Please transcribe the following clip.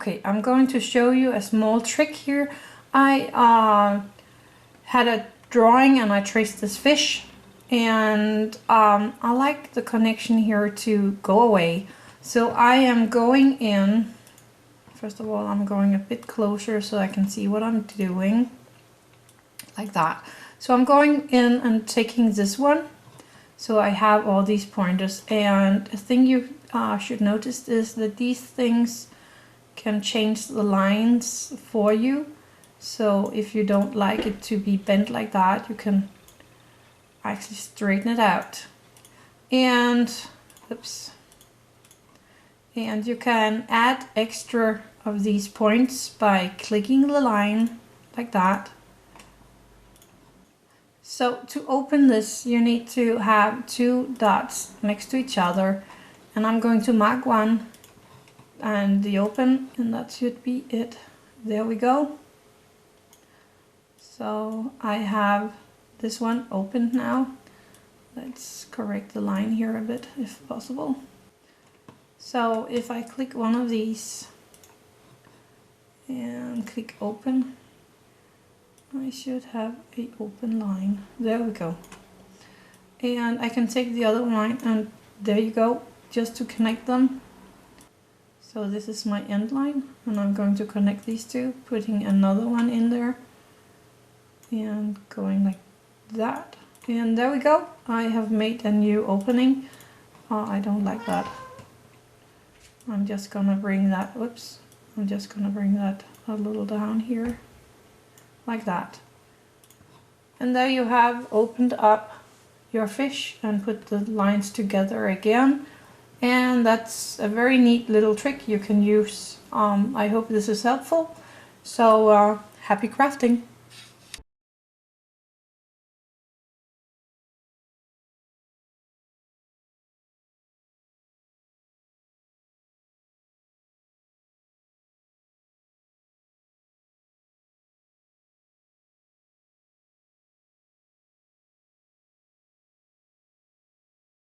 Okay, I'm going to show you a small trick here. I had a drawing and I traced this fish, and I like the connection here to go away. So I am going in, first of all I'm going a bit closer so I can see what I'm doing, like that. So I'm going in and taking this one, so I have all these pointers, and the thing you should notice is that these things can change the lines for you. So if you don't like it to be bent like that, you can actually straighten it out. And oops, and you can add extra of these points by clicking the line like that. So to open this, you need to have two dots next to each other, and I'm going to mark one and the open, and that should be it. There we go. So I have this one opened now. Let's correct the line here a bit if possible. So if I click one of these and click open, I should have an open line. There we go. And I can take the other line, and there you go, just to connect them. So this is my end line, and I'm going to connect these two, putting another one in there and going like that. And there we go. I have made a new opening. I don't like that. I'm just gonna bring that, whoops, I'm just gonna bring that a little down here, like that. And there you have opened up your fish and put the lines together again. And that's a very neat little trick you can use. I hope this is helpful. So happy crafting!